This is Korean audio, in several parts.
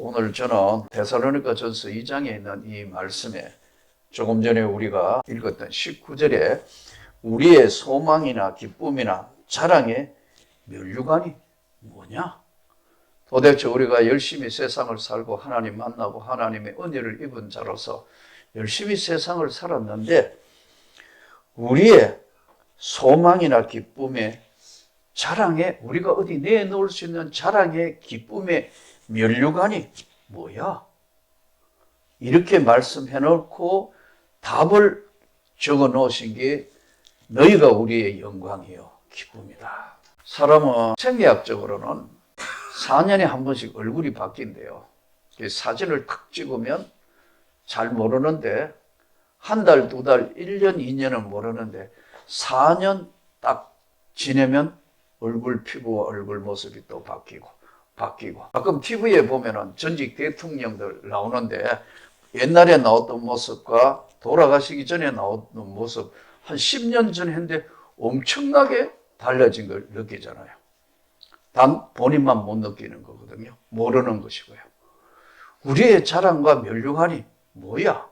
오늘 저는 데살로니가전서 2장에 있는 이 말씀에 조금 전에 우리가 읽었던 19절에 우리의 소망이나 기쁨이나 자랑의 면류관이 뭐냐? 도대체 우리가 열심히 세상을 살고 하나님 만나고 하나님의 은혜를 입은 자로서 열심히 세상을 살았는데 우리의 소망이나 기쁨의 자랑에 우리가 어디 내놓을 수 있는 자랑의 기쁨의 면류관이 뭐야? 이렇게 말씀해 놓고 답을 적어 놓으신 게 너희가 우리의 영광이요 기쁨이다. 사람은 생리학적으로는 4년에 한 번씩 얼굴이 바뀐대요. 사진을 탁 찍으면 잘 모르는데 한 달, 두 달, 1년, 2년은 모르는데 4년 딱 지내면 얼굴 피부와 얼굴 모습이 또 바뀌고 가끔 TV에 보면은 전직 대통령들 나오는데 옛날에 나왔던 모습과 돌아가시기 전에 나왔던 모습 한 10년 전 했는데 엄청나게 달라진 걸 느끼잖아요. 단 본인만 못 느끼는 거거든요. 모르는 것이고요. 우리의 자랑과 면류관이 뭐야?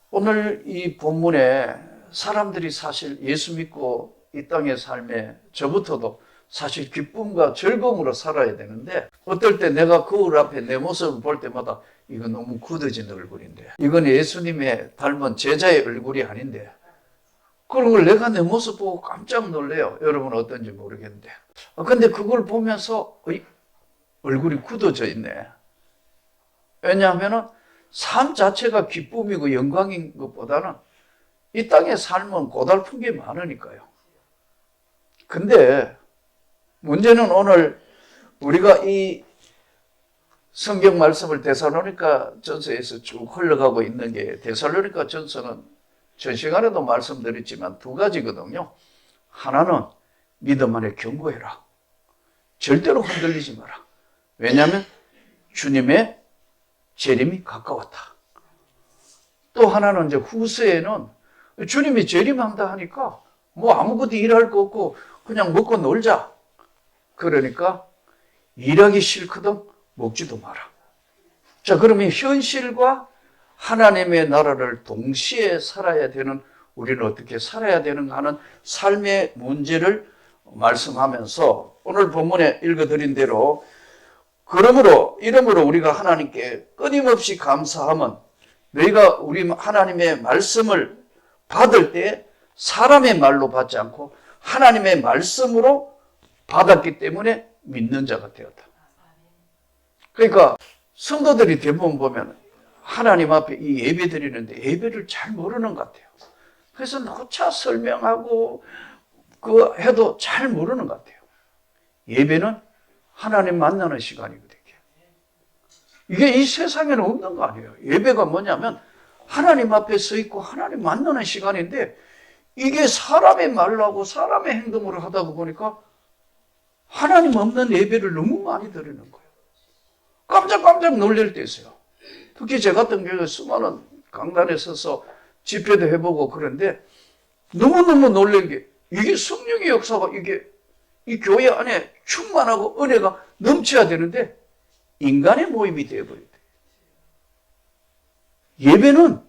오늘 이 본문에 사람들이 사실 예수 믿고 이 땅의 삶에 저부터도 사실 기쁨과 즐거움으로 살아야 되는데 어떨 때 내가 거울 앞에 내 모습을 볼 때마다 이거 너무 굳어진 얼굴인데 이건 예수님의 닮은 제자의 얼굴이 아닌데 그런 걸 내가 내 모습 보고 깜짝 놀래요. 여러분은 어떤지 모르겠는데 근데 그걸 보면서 얼굴이 굳어져 있네. 왜냐하면 삶 자체가 기쁨이고 영광인 것보다는 이 땅의 삶은 고달픈 게 많으니까요. 근데 문제는 오늘 우리가 이 성경 말씀을 데살로니가 전서에서 쭉 흘러가고 있는 게 데살로니가 전서는 전 시간에도 말씀드렸지만 두 가지거든요. 하나는 믿음 안에 견고해라. 절대로 흔들리지 마라. 왜냐하면 주님의 재림이 가까웠다. 또 하나는 이제 후세에는 주님이 재림한다 하니까 뭐 아무것도 일할 거 없고 그냥 먹고 놀자. 그러니까 일하기 싫거든 먹지도 마라. 자, 그러면 현실과 하나님의 나라를 동시에 살아야 되는 우리는 어떻게 살아야 되는가 하는 삶의 문제를 말씀하면서 오늘 본문에 읽어드린 대로 이러므로 우리가 하나님께 끊임없이 감사하면 너희가 우리 하나님의 말씀을 받을 때 사람의 말로 받지 않고 하나님의 말씀으로 받았기 때문에 믿는 자가 되었다. 그러니까 성도들이 대부분 보면 하나님 앞에 이 예배 드리는데 예배를 잘 모르는 것 같아요. 그래서 누차 설명하고 해도 잘 모르는 것 같아요. 예배는 하나님 만나는 시간이거든요. 이게 이 세상에는 없는 거 아니에요. 예배가 뭐냐면 하나님 앞에 서 있고 하나님 만나는 시간인데 이게 사람의 말로 하고 사람의 행동으로 하다 보니까 하나님 없는 예배를 너무 많이 드리는 거예요. 깜짝 놀랄 때 있어요. 특히 제 같은 경우에 수많은 강단에 서서 집회도 해보고 그런데 너무너무 놀란 게 이게 성령의 역사가 이 교회 안에 충만하고 은혜가 넘쳐야 되는데 인간의 모임이 되어버려요. 예배는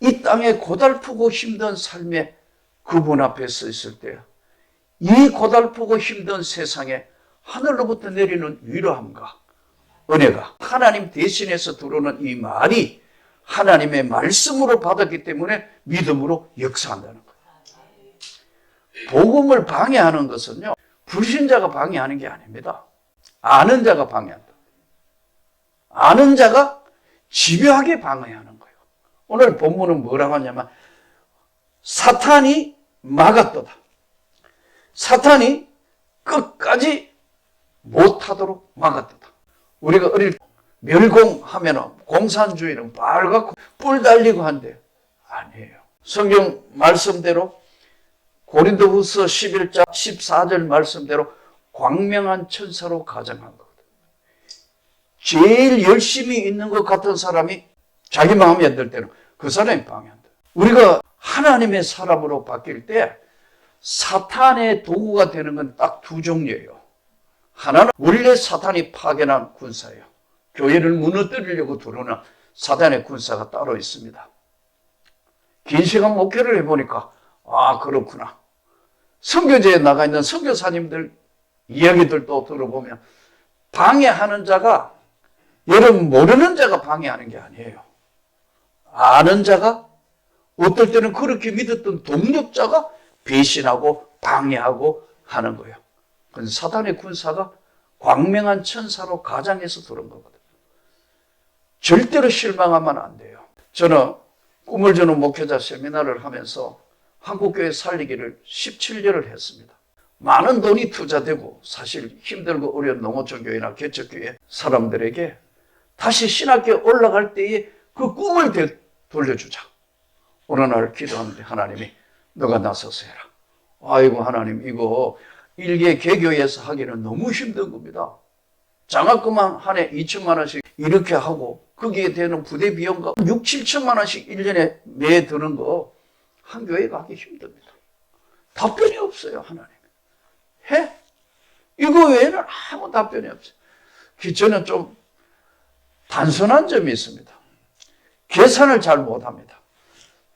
이 땅에 고달프고 힘든 삶에 그분 앞에 서 있을 때 이 고달프고 힘든 세상에 하늘로부터 내리는 위로함과 은혜가 하나님 대신해서 들어오는 이 말이 하나님의 말씀으로 받았기 때문에 믿음으로 역사한다는 거예요. 복음을 방해하는 것은요, 불신자가 방해하는 게 아닙니다. 아는 자가 방해한다. 아는 자가 집요하게 방해하는 거예요. 오늘 본문은 뭐라고 하냐면 사탄이 막았도다. 사탄이 끝까지 못하도록 막았도다. 우리가 어릴 때 멸공하면 공산주의는 빨갛고 뿔 달리고 한데 아니에요. 성경 말씀대로 고린도후서 11장 14절 말씀대로 광명한 천사로 가정한 거거든요. 제일 열심히 있는 것 같은 사람이 자기 마음에 안 들 때는 그 사람이 방해한다. 우리가 하나님의 사람으로 바뀔 때 사탄의 도구가 되는 건 딱 두 종류예요. 하나는 원래 사탄이 파견한 군사예요. 교회를 무너뜨리려고 들어오는 사탄의 군사가 따로 있습니다. 긴 시간 목회를 해보니까 그렇구나. 선교제에 나가 있는 선교사님들 이야기들도 들어보면 방해하는 자가 여러분 모르는 자가 방해하는 게 아니에요. 아는 자가 어떨 때는 그렇게 믿었던 동력자가 배신하고 방해하고 하는 거예요. 그건 사단의 군사가 광명한 천사로 가장해서 들어온 거거든요. 절대로 실망하면 안 돼요. 저는 꿈을 주는 목회자 세미나를 하면서 한국교회 살리기를 17년을 했습니다. 많은 돈이 투자되고 사실 힘들고 어려운 농어촌 교회나 개척교회 사람들에게 다시 신학교에 올라갈 때에 그 꿈을 돌려주자. 어느 날 기도하는데 하나님이 너가 나서서 해라. 아이고 하나님 이거 일개 개교에서 하기는 너무 힘든 겁니다. 장학금만 한 해 2천만 원씩 이렇게 하고 거기에 되는 부대 비용과 6, 7천만 원씩 1년에 매 드는 거 한 교회가 하기 힘듭니다. 답변이 없어요. 하나님. 해? 이거 외에는 아무 답변이 없어요. 저는 좀 단순한 점이 있습니다. 계산을 잘 못합니다.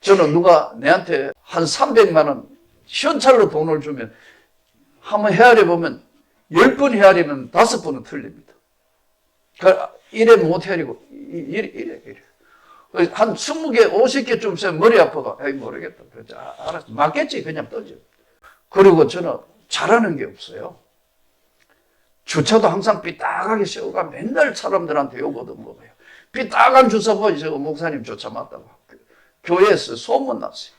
저는 누가 내한테 한 300만 원 현찰로 돈을 주면 한번 헤아려 보면 10번 헤아리면 5번은 틀립니다. 그러니까 이래 못 헤아리고 이래. 한 20개, 50개쯤 세면 머리 아파가. 에이 모르겠다. 알았어. 맞겠지. 그냥 떠져. 그리고 저는 잘하는 게 없어요. 주차도 항상 삐딱하게 세우가 맨날 사람들한테 욕 얻어먹어요. 삐딱한 주차 보이세요. 목사님 주차 맞다고. 교회에서 소문 났어요.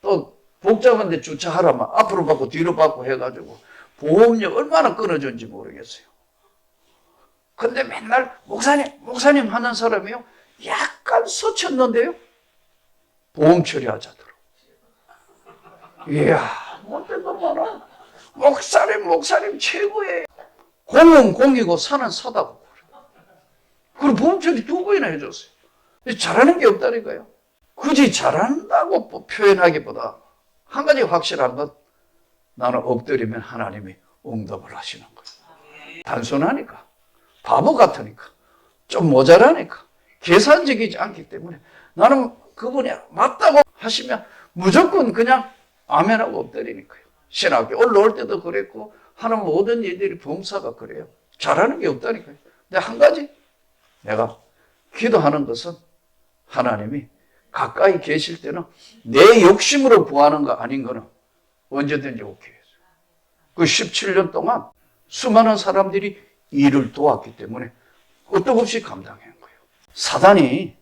또 복잡한데 주차하라면 앞으로 받고 뒤로 받고 해가지고 보험료 얼마나 끊어준지 모르겠어요. 근데 맨날 목사님 하는 사람이요. 약간 서쳤는데요. 보험 처리하자더라고. 이야, 못된 거 많아. 목사님 최고예요. 공은 공이고 사는 사다고. 그리고 보험 처리 2번이나 해줬어요. 잘하는 게 없다니까요. 굳이 잘한다고 표현하기보다 한 가지 확실한 건 나는 엎드리면 하나님이 응답을 하시는 거예요. 단순하니까, 바보 같으니까, 좀 모자라니까, 계산적이지 않기 때문에 나는 그분이 맞다고 하시면 무조건 그냥 아멘하고 엎드리니까요. 신학교 올라올 때도 그랬고 하는 모든 일들이 범사가 그래요. 잘하는 게 없다니까요. 근데 한 가지 내가 기도하는 것은 하나님이 가까이 계실 때는 내 욕심으로 구하는 거 아닌 거는 언제든지 오케이 했어요. 그 17년 동안 수많은 사람들이 일을 도왔기 때문에 끄떡없이 감당한 거예요. 사단이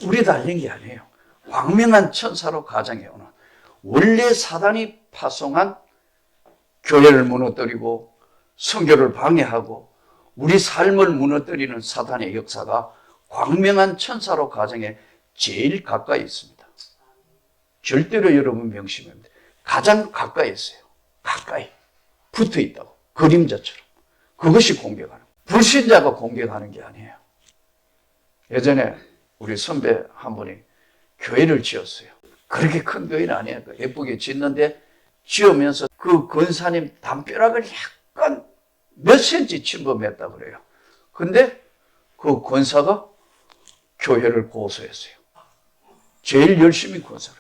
우리 달린 게 아니에요. 광명한 천사로 가장해 오는 원래 사단이 파송한 교회를 무너뜨리고 선교를 방해하고 우리 삶을 무너뜨리는 사단의 역사가 광명한 천사로 가정에 제일 가까이 있습니다. 절대로 여러분 명심해야 됩니다. 가장 가까이 있어요. 가까이 붙어 있다고. 그림자처럼. 그것이 공격하는 거예요. 불신자가 공격하는 게 아니에요. 예전에 우리 선배 한 분이 교회를 지었어요. 그렇게 큰 교회는 아니에요. 예쁘게 짓는데 지으면서 그 권사님 담벼락을 약간 몇 센치 침범했다 그래요. 근데 그 권사가 교회를 고소했어요. 제일 열심히 권사를.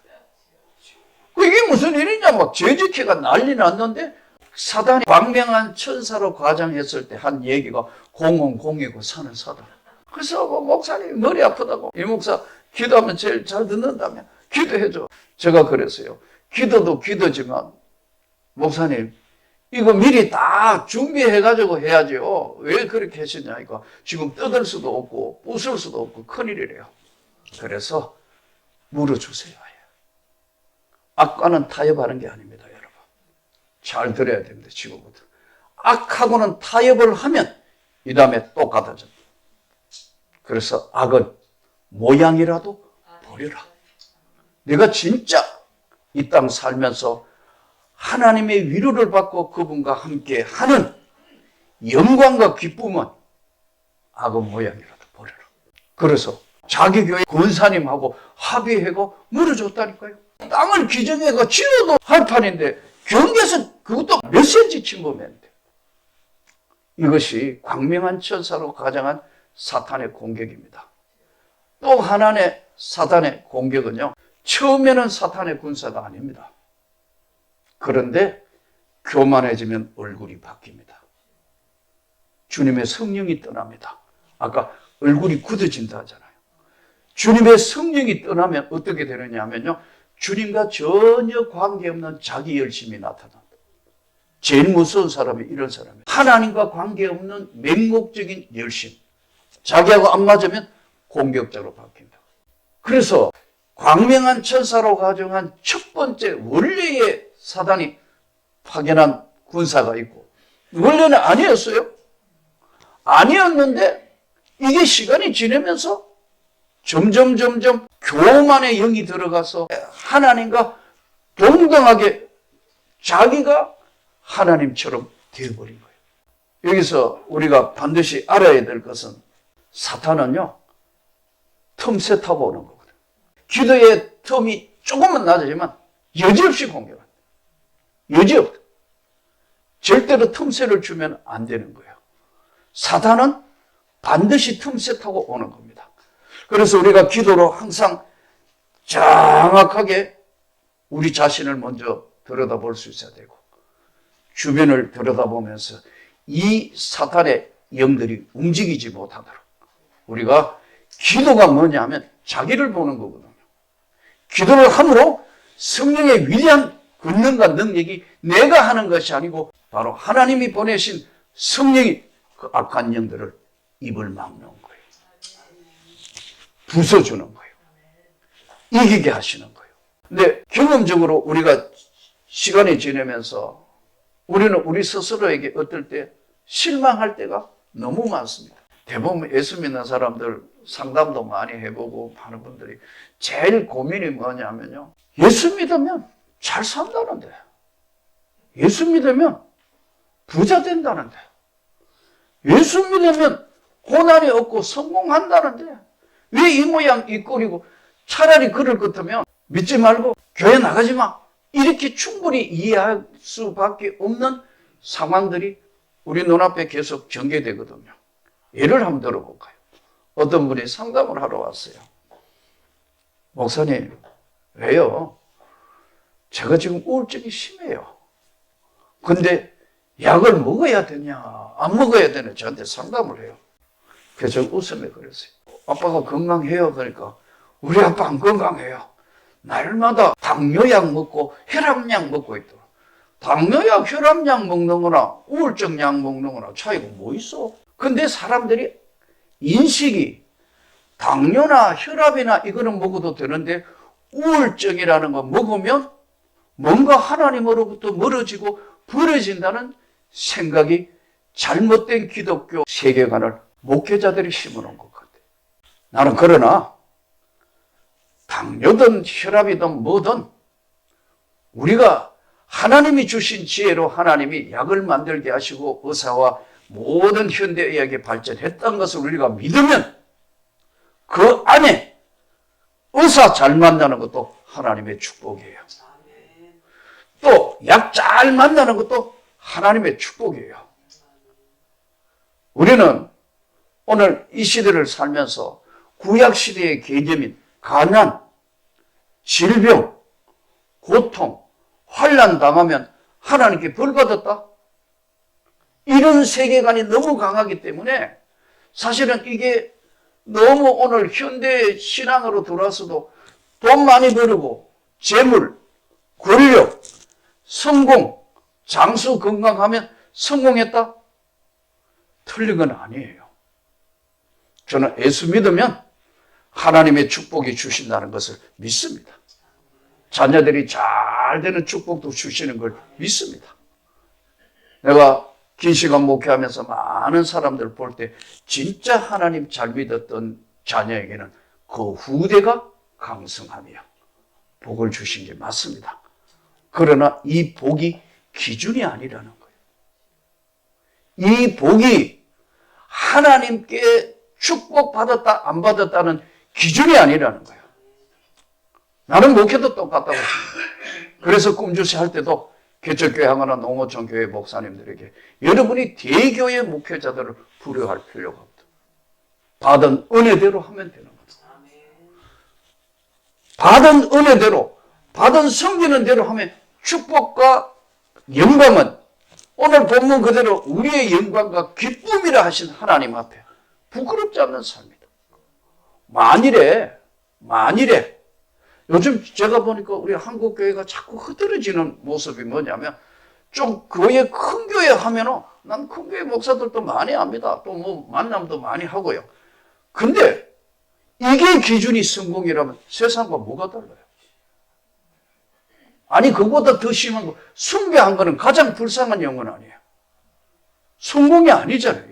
이게 무슨 일이냐, 막 제지키가 난리 났는데 사단이 광명한 천사로 가장했을 때 한 얘기가 공은 공이고 사는 사다. 그래서 목사님 머리 아프다고 이 목사 기도하면 제일 잘 듣는다며 기도해줘. 제가 그랬어요. 기도도 기도지만 목사님 이거 미리 다 준비해가지고 해야죠. 왜 그렇게 하시냐. 이거 지금 뜯을 수도 없고 부술 수도 없고 큰일이래요. 그래서 물어주세요. 악과는 타협하는 게 아닙니다, 여러분. 잘 들어야 됩니다, 지금부터. 악하고는 타협을 하면 이 다음에 또 갖다줍니다. 그래서 악은 모양이라도 버려라. 내가 진짜 이 땅 살면서 하나님의 위로를 받고 그분과 함께 하는 영광과 기쁨은 악은 모양이라도 버려라. 그래서 자기 교회 권사님하고 합의하고 물어줬다니까요. 땅을 기증해가 지어도 할 판인데 경계에서 그것도 몇 센치 침범했는데 이것이 광명한 천사로 가장한 사탄의 공격입니다. 또 하나의 사탄의 공격은요, 처음에는 사탄의 군사가 아닙니다. 그런데 교만해지면 얼굴이 바뀝니다. 주님의 성령이 떠납니다. 아까 얼굴이 굳어진다 하잖아요. 주님의 성령이 떠나면 어떻게 되느냐 하면요, 주님과 전혀 관계없는 자기 열심이 나타난다. 제일 무서운 사람이 이런 사람이에요. 하나님과 관계없는 맹목적인 열심. 자기하고 안 맞으면 공격자로 바뀝니다. 그래서 광명한 천사로 가정한 첫 번째 원래의 사단이 파견한 군사가 있고, 원래는 아니었어요. 아니었는데 이게 시간이 지나면서 점점 교만의 영이 들어가서 하나님과 동등하게 자기가 하나님처럼 되어버린 거예요. 여기서 우리가 반드시 알아야 될 것은 사탄은요, 틈새 타고 오는 거거든요. 기도의 틈이 조금만 낮아지면 여지없이 공격합니다. 여지없다. 절대로 틈새를 주면 안 되는 거예요. 사탄은 반드시 틈새 타고 오는 겁니다. 그래서 우리가 기도로 항상 정확하게 우리 자신을 먼저 들여다볼 수 있어야 되고, 주변을 들여다보면서 이 사탄의 영들이 움직이지 못하도록 우리가 기도가 뭐냐 하면 자기를 보는 거거든요. 기도를 함으로 성령의 위대한 권능과 능력이 내가 하는 것이 아니고 바로 하나님이 보내신 성령이 그 악한 영들을 입을 막는 거예요. 부숴주는 거예요. 이기게 하시는 거예요. 근데 경험적으로 우리가 시간이 지나면서 우리는 우리 스스로에게 어떨 때 실망할 때가 너무 많습니다. 대부분 예수 믿는 사람들 상담도 많이 해보고 하는 분들이 제일 고민이 뭐냐면요, 예수 믿으면 잘 산다는데, 예수 믿으면 부자 된다는데, 예수 믿으면 고난이 없고 성공한다는데 왜 이 모양 이 꼴이고, 차라리 그럴 것 같으면 믿지 말고 교회 나가지 마. 이렇게 충분히 이해할 수밖에 없는 상황들이 우리 눈앞에 계속 전개되거든요. 예를 한번 들어볼까요? 어떤 분이 상담을 하러 왔어요. 목사님, 왜요? 제가 지금 우울증이 심해요. 근데 약을 먹어야 되냐, 안 먹어야 되냐, 저한테 상담을 해요. 그래서 저 웃으며 그랬어요. 아빠가 건강해요. 그러니까 우리 아빠 안 건강해요. 날마다 당뇨약 먹고 혈압약 먹고 있더라. 당뇨약, 혈압약 먹는 거나 우울증 약 먹는 거나 차이가 뭐 있어? 근데 사람들이 인식이 당뇨나 혈압이나 이거는 먹어도 되는데 우울증이라는 거 먹으면 뭔가 하나님으로부터 멀어지고 벌어진다는 생각이 잘못된 기독교 세계관을 목회자들이 심어놓은 것 같아요. 나는 그러나 당뇨든 혈압이든 뭐든 우리가 하나님이 주신 지혜로 하나님이 약을 만들게 하시고 의사와 모든 현대의학이 발전했다는 것을 우리가 믿으면 그 안에 의사 잘 만나는 것도 하나님의 축복이에요. 또 약 잘 만나는 것도 하나님의 축복이에요. 우리는 오늘 이 시대를 살면서 구약시대의 개념인 가난, 질병, 고통, 환난 당하면 하나님께 벌 받았다? 이런 세계관이 너무 강하기 때문에 사실은 이게 너무 오늘 현대 신앙으로 들어와서도 돈 많이 벌고 재물, 권력, 성공, 장수 건강하면 성공했다? 틀린 건 아니에요. 저는 예수 믿으면 하나님의 축복이 주신다는 것을 믿습니다. 자녀들이 잘 되는 축복도 주시는 걸 믿습니다. 내가 긴 시간 목회하면서 많은 사람들 볼 때 진짜 하나님 잘 믿었던 자녀에게는 그 후대가 강성하며 복을 주신 게 맞습니다. 그러나 이 복이 기준이 아니라는 거예요. 이 복이 하나님께 축복받았다 안 받았다는 기준이 아니라는 거예요. 나는 목회도 똑같다고. 그래서 꿈주시 할 때도 개척교회 하거나 농어촌 교회 목사님들에게 여러분이 대교회 목회자들을 부려할 필요가 없다. 받은 은혜대로 하면 되는 거다. 받은 은혜대로, 받은 섬기는 대로 하면 축복과 영광은 오늘 본문 그대로 우리의 영광과 기쁨이라 하신 하나님 앞에 부끄럽지 않는 삶이다. 만일에 요즘 제가 보니까 우리 한국 교회가 자꾸 흐트러지는 모습이 뭐냐면 좀 교회 큰 교회 하면은 난 큰 교회 목사들도 많이 합니다. 또 뭐 만남도 많이 하고요. 근데 이게 기준이 성공이라면 세상과 뭐가 달라요? 아니 그보다 더 심한 거 숭배한 거는 가장 불쌍한 영혼 아니에요. 성공이 아니잖아요.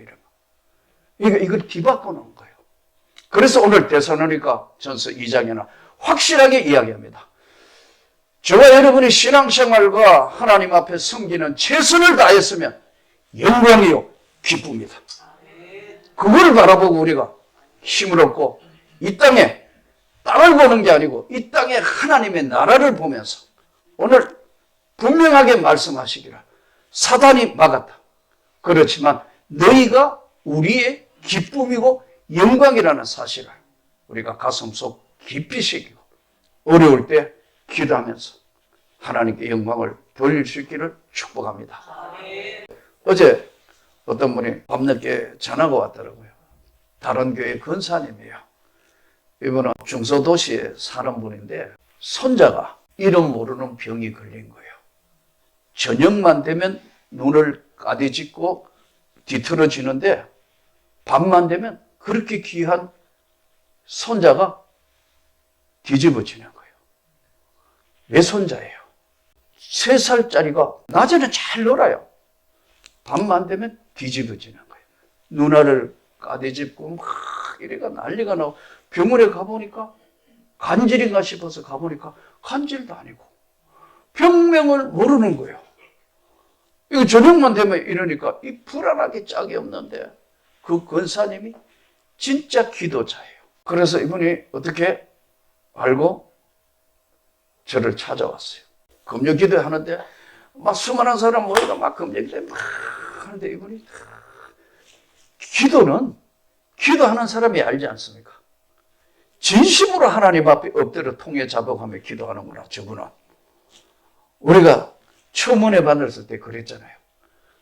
이러면. 이걸 뒤바꿔 놓은 거예요. 그래서 오늘 데살로니가 전서 2장에는 확실하게 이야기합니다. 저와 여러분이 신앙생활과 하나님 앞에 섬기는 최선을 다했으면 영광이요 기쁨이다. 그걸 바라보고 우리가 힘을 얻고 이 땅에 땅을 보는 게 아니고 이 땅에 하나님의 나라를 보면서 오늘 분명하게 말씀하시기를 사단이 막았다. 그렇지만 너희가 우리의 기쁨이고 영광이라는 사실을 우리가 가슴속 깊이 새기고 어려울 때 기도하면서 하나님께 영광을 돌릴 수 있기를 축복합니다. 어제 어떤 분이 밤늦게 전화가 왔더라고요. 다른 교회 권사님이에요. 이분은 중소도시에 사는 분인데 손자가 이름 모르는 병이 걸린 거예요. 저녁만 되면 눈을 까디짓고 뒤틀어지는데 밤만 되면 그렇게 귀한 손자가 뒤집어지는 거예요. 내 손자예요. 3살짜리가 낮에는 잘 놀아요. 밤만 되면 뒤집어지는 거예요. 누나를 까디집고 막 이래가 난리가 나고 병원에 가보니까 간질인가 싶어서 가보니까 간질도 아니고 병명을 모르는 거예요. 이거 저녁만 되면 이러니까 이 불안하게 짝이 없는데 그 권사님이 진짜 기도자예요. 그래서 이분이 어떻게 알고 저를 찾아왔어요. 금요 기도하는데 막 수많은 사람 모여서 막 금요 기도 막 하는데 이분이 기도하는 사람이 알지 않습니까? 진심으로 하나님 앞에 엎드려 통해 자복하며 기도하는구나. 저분은 우리가 처음 은혜 받았을 때 그랬잖아요.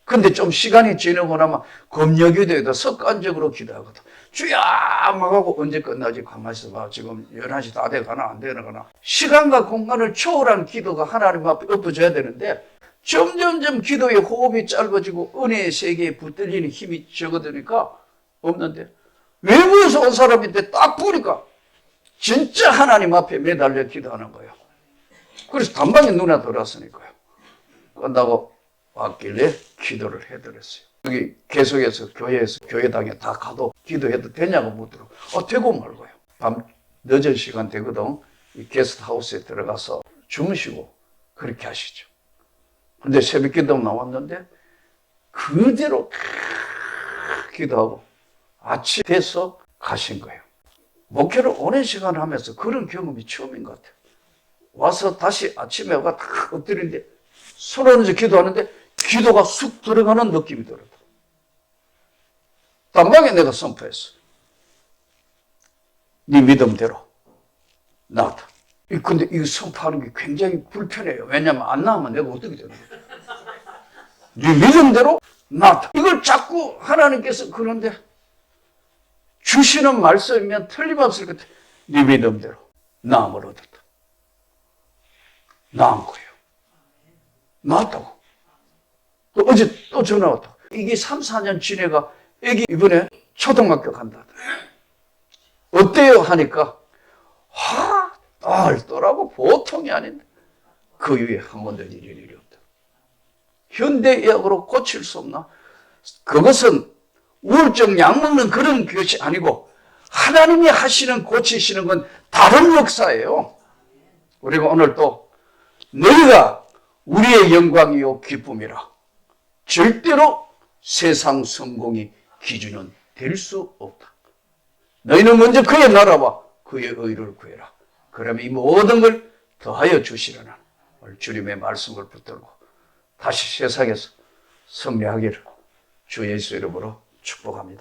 근데 좀 시간이 지나고 나면 금요기도에도 습관적으로 기도하거든. 주야 막 하고 언제 끝나지 가만히 있어봐. 지금 11시 다 돼가나 안 되나. 시간과 공간을 초월한 기도가 하나님 앞에 엎어져야 되는데 점점점 기도의 호흡이 짧아지고 은혜의 세계에 붙들리는 힘이 적어드니까 없는데 외부에서 온 사람인데 딱 보니까 진짜 하나님 앞에 매달려 기도하는 거예요. 그래서 단방에 눈에 들어왔으니까요. 끝나고 왔길래 기도를 해드렸어요. 여기 계속해서 교회에서 교회당에 다 가도 기도해도 되냐고 묻더라고요. 되고 말고요. 밤 늦은 시간 되거든. 이 게스트하우스에 들어가서 주무시고 그렇게 하시죠. 근데 새벽 기도 나왔는데 그대로 기도하고 아침 돼서 가신 거예요. 목회를 오랜 시간 하면서 그런 경험이 처음인 것 같아요. 와서 다시 아침에 와가 탁 엎드리는데 손 얹어 기도하는데 기도가 쑥 들어가는 느낌이 들었다. 단방에 내가 선포했어. 네 믿음대로 나왔다. 근데 이거 선포하는 게 굉장히 불편해요. 왜냐하면 안 나오면 내가 어떻게 되는 거야. 네 믿음대로 나왔다. 이걸 자꾸 하나님께서 그런데 주시는 말씀이면 틀림없을 것 같아. 네 믿음대로 나음을 얻었다. 나은 거예요. 나왔다고. 또 어제 또 전화 왔다. 이게 3, 4년 지내가 애기 이번에 초등학교 간다. 어때요? 하니까 알더라고. 보통이 아닌데 그 위에 한 번도 일이 없다. 현대의학으로 고칠 수 없나? 그것은 우울증 약 먹는 그런 것이 아니고 하나님이 하시는 고치시는 건 다른 역사예요. 우리가 오늘 또 너희가 우리의 영광이요 기쁨이라 절대로 세상 성공이 기준은 될 수 없다. 너희는 먼저 그의 나라와 그의 의를 구해라. 그러면 이 모든 걸 더하여 주시려는 주님의 말씀을 붙들고 다시 세상에서 승리하기를 주 예수 이름으로 축복합니다.